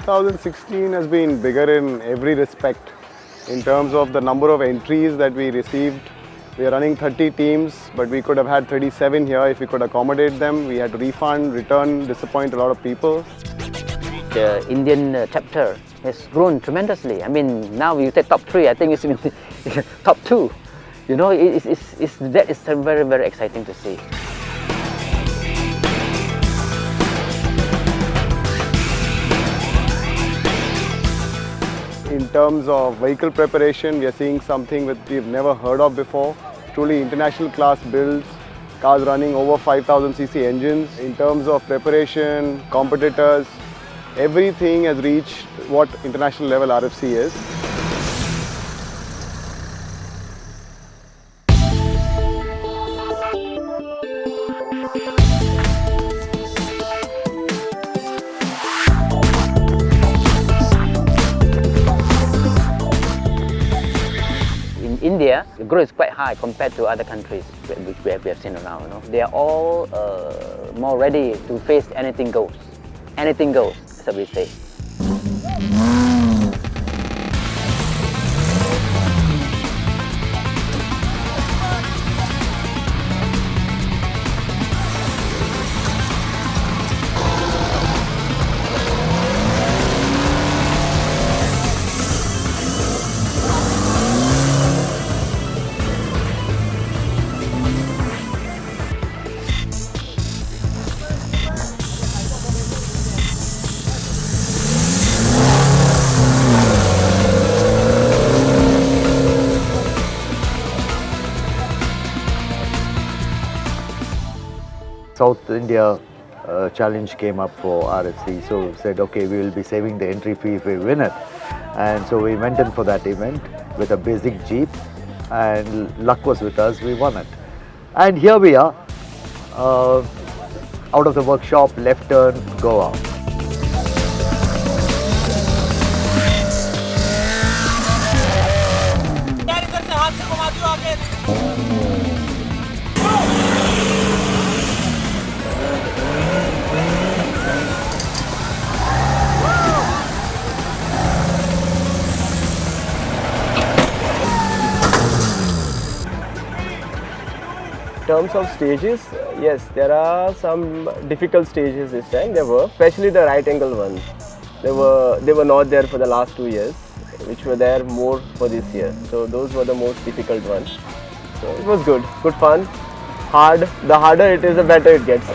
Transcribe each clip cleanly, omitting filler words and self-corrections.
2016 has been bigger in every respect. In terms of the number of entries that we received, we are running 30 teams, but we could have had 37 here if we could accommodate them. We had to refund, return, disappoint a lot of people. The Indian chapter has grown tremendously. I mean, now you take top 3, I think it's top 2. You know, that is very, very exciting to see. In terms of vehicle preparation, we are seeing something that we've never heard of before. Truly international class builds, cars running over 5,000cc engines. In terms of preparation, competitors, everything has reached what international level RFC is. India, the growth is quite high compared to other countries which we have seen around. You know? They are all more ready to face anything goes. Anything goes, that's what we say. South India challenge came up for RFC, so we said, okay, we will be saving the entry fee if we win it. And so we went in for that event with a basic Jeep, and luck was with us, we won it. And here we are, out of the workshop, left turn, go out. In terms of stages, yes, there are some difficult stages this time. There were, especially the right angle ones. They were not there for the last 2 years, which were there more for this year. So those were the most difficult ones. So it was good fun. Hard. The harder it is, the better it gets.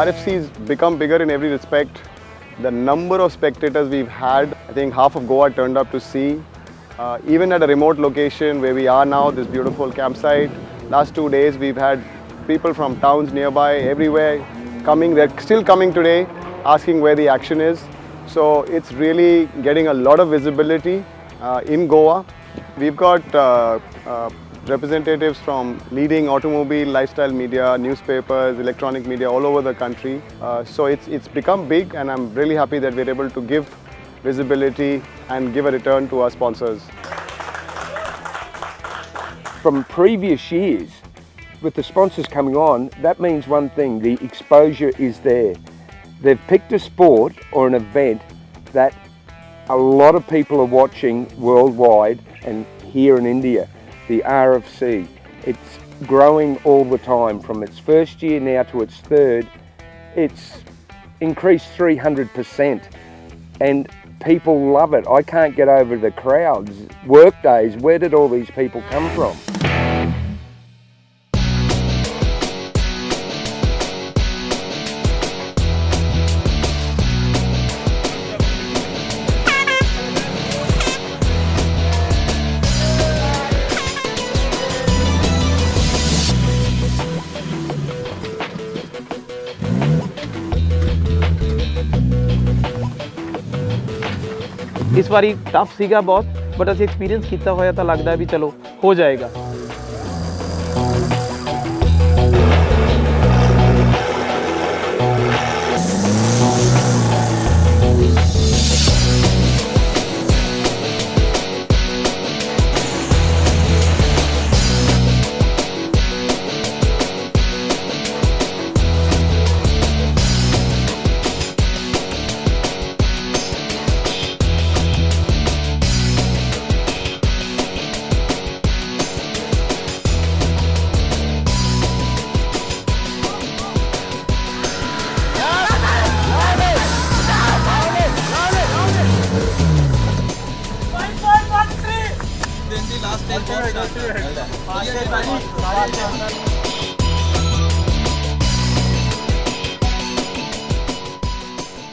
RFC's become bigger in every respect. The number of spectators we've had, I think half of Goa turned up to see. Even at a remote location where we are now, this beautiful campsite, last 2 days we've had people from towns nearby, everywhere coming. They're still coming today, asking where the action is. So it's really getting a lot of visibility in Goa. We've got representatives from leading automobile, lifestyle media, newspapers, electronic media all over the country. So it's become big, and I'm really happy that we're able to give visibility and give a return to our sponsors. From previous years, with the sponsors coming on, that means one thing: the exposure is there. They've picked a sport or an event that a lot of people are watching worldwide and here in India, the RFC. It's growing all the time. From its first year now to its third, it's increased 300%. And people love it. I can't get over the crowds. Work days, where did all these people come from? इस वारी tough सीगा बहुत but ਅਸੀਂ experience ਕੀਤਾ ਹੋਇਆ ਤਾਂ ਲੱਗਦਾ ਵੀ ਚਲੋ ਹੋ ਜਾਏਗਾ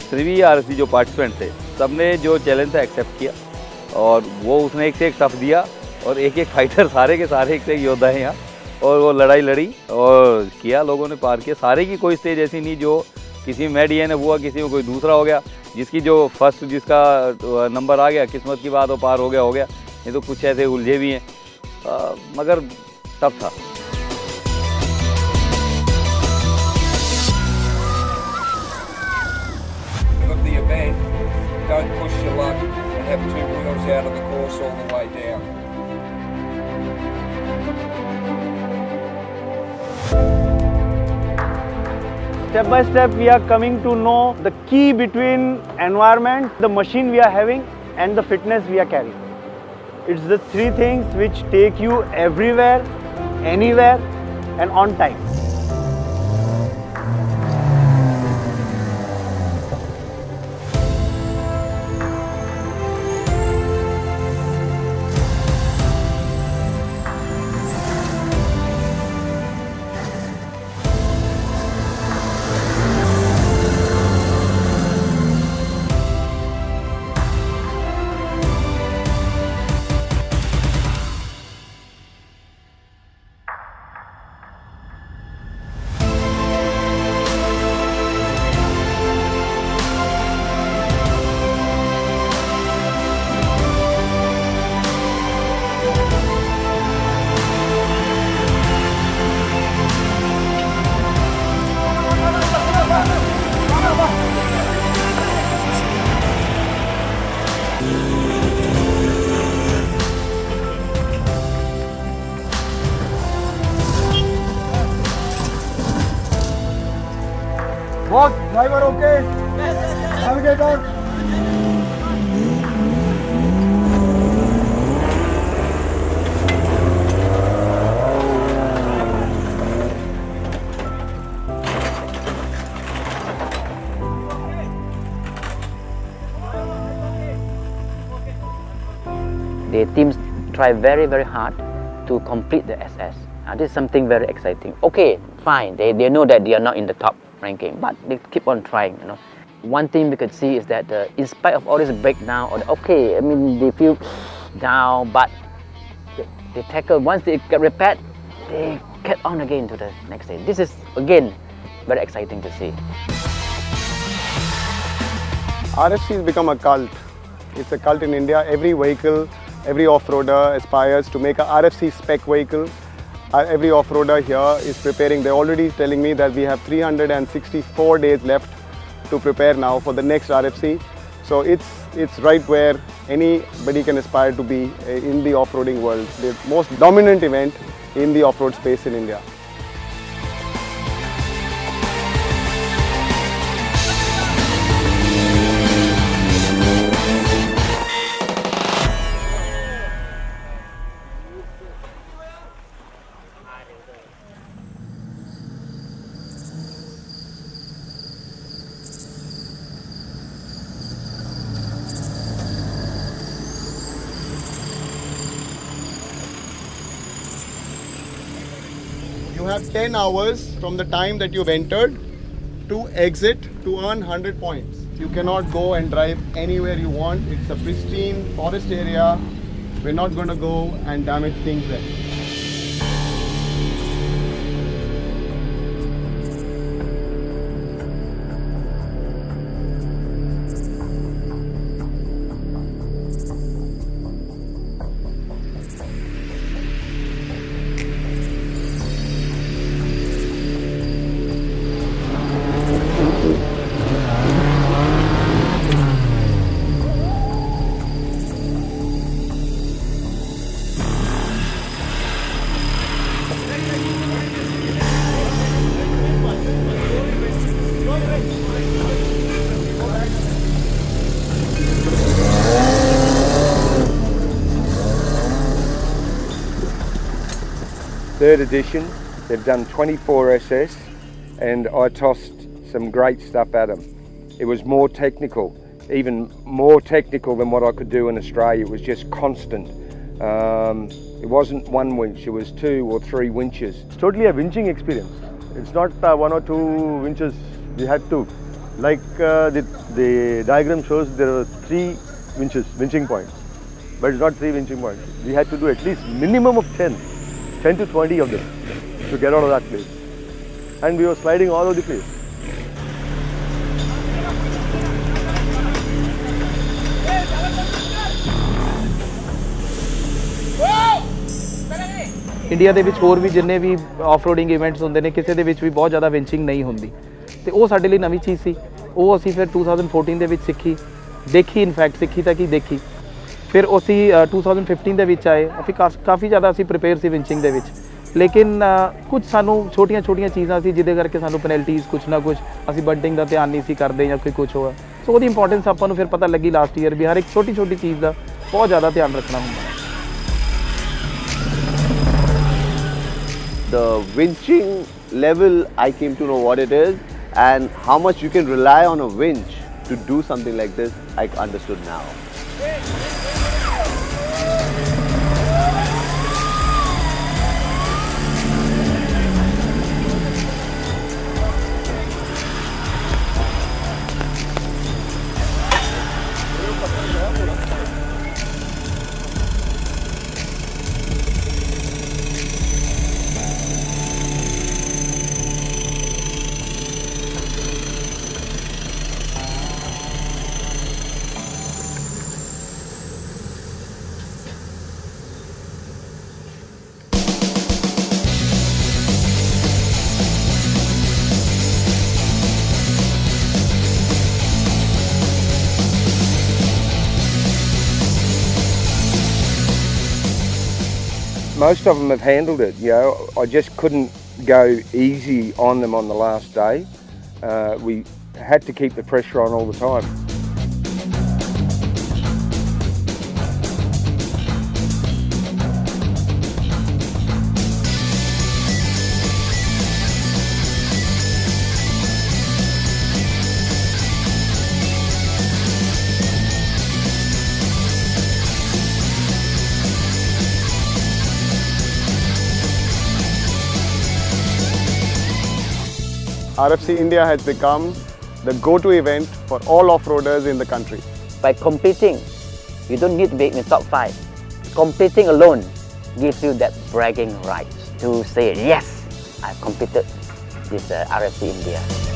सभी आरएफसी जो पार्टिसिपेंट थे सबने जो चैलेंज था एक्सेप्ट किया और वो उसने एक से एक टफ दिया और एक एक फाइटर सारे के सारे एक से एक योद्धा हैं यहाँ और वो लड़ाई लड़ी और किया लोगों ने पार किया सारे की कोई स्टेज ऐसी नहीं जो किसी में मेडियन हुआ किसी में कोई दूसरा हो गया जिसकी जो फर्स्ट जिसका नंबर आ गया किस्मत की बात वो पार हो गया नहीं तो कुछ ऐसे उलझे भी हैं मगर टफ था Of the event, don't push your luck and have two wheels out of the course all the way down. Step by step we are coming to know the key between environment, the machine we are having and the fitness we are carrying. It's the three things which take you everywhere, anywhere and on time. Boss, driver okay? Navigator? The teams try very, very hard to complete the SS. This is something very exciting. Okay, fine, they know that they are not in the top ranking, but they keep on trying, you know. One thing we could see is that in spite of all this breakdown, or okay, I mean, they feel down, but they tackle, once they get repaired, they get on again to the next day. This is, again, very exciting to see. RFC has become a cult. It's a cult in India. Every vehicle, every off-roader aspires to make a RFC spec vehicle. Every off-roader here is preparing. They're already telling me that we have 364 days left to prepare now for the next RFC. So it's right where anybody can aspire to be in the off-roading world. The most dominant event in the off-road space in India. have 10 hours from the time that you've entered to exit to earn 100 points. You cannot go and drive anywhere you want. It's a pristine forest area. We're not going to go and damage things there. Third edition, they've done 24 SS, and I tossed some great stuff at them. It was more technical, even more technical than what I could do in Australia. It was just constant. It wasn't one winch, it was 2 or 3 winches. It's totally a winching experience. It's not 1 or 2 winches. We had to, like the diagram shows, there were 3 winching points, but it's not 3 winching points. We had to do at least minimum of 10 to 20 of them to get out of that place. And we were sliding all over the place. India ਦੇ ਵਿੱਚ ਹੋਰ ਵੀ ਜਿੰਨੇ ਵੀ off-roading events ਹੁੰਦੇ ਨੇ ਕਿਸੇ ਦੇ ਵਿੱਚ ਵੀ ਬਹੁਤ ਜ਼ਿਆਦਾ ਵਿੰਚਿੰਗ ਨਹੀਂ ਹੁੰਦੀ ਤੇ ਉਹ ਸਾਡੇ ਲਈ ਨਵੀਂ ਚੀਜ਼ ਸੀ। ਉਹ ਅਸੀਂ ਫਿਰ 2014 ਦੇ ਵਿੱਚ ਸਿੱਖੀ, ਦੇਖੀ, ਇਨਫੈਕਟ ਸਿੱਖੀ ਤਾਂ ਕੀ ਦੇਖੀ। ਫਿਰ ਅਸੀਂ 2015 ਦੇ ਵਿੱਚ ਆਏ, ਅਸੀਂ ਕਾਫੀ ਜ਼ਿਆਦਾ ਅਸੀਂ ਪ੍ਰਿਪੇਅਰ ਸੀ ਵਿੰਚਿੰਗ ਦੇ ਵਿੱਚ, ਲੇਕਿਨ ਕੁਝ ਸਾਨੂੰ ਛੋਟੀਆਂ ਚੀਜ਼ਾਂ ਸੀ ਜਿਹਦੇ ਕਰਕੇ ਸਾਨੂੰ ਪੈਨਲਟੀਜ਼ ਕੁਛ ਨਾ ਕੁਛ ਅਸੀਂ ਬੰਟਿੰਗ ਦਾ ਧਿਆਨ ਨਹੀਂ ਸੀ ਕਰਦੇ ਜਾਂ ਕੋਈ ਕੁਛ ਹੋਇਆ। ਸੋ ਉਹਦੀ ਇੰਪੋਰਟੈਂਸ ਆਪਾਂ ਨੂੰ ਫਿਰ ਪਤਾ ਲੱਗੀ ਲਾਸਟ ਈਅਰ ਵੀ ਹਰ ਇੱਕ ਛੋਟੀ ਚੀਜ਼ ਦਾ ਬਹੁਤ ਜ਼ਿਆਦਾ ਧਿਆਨ ਰੱਖਣਾ ਹੁੰਦਾ। The winching level, I came to know what it is and how much you can rely on a winch to do something like this. I understood now. Most of them have handled it, you know. I just couldn't go easy on them on the last day. We had to keep the pressure on all the time. RFC India has become the go-to event for all off-roaders in the country. By competing, you don't need to be in the top 5. Competing alone gives you that bragging rights to say, yes, I've completed this RFC India.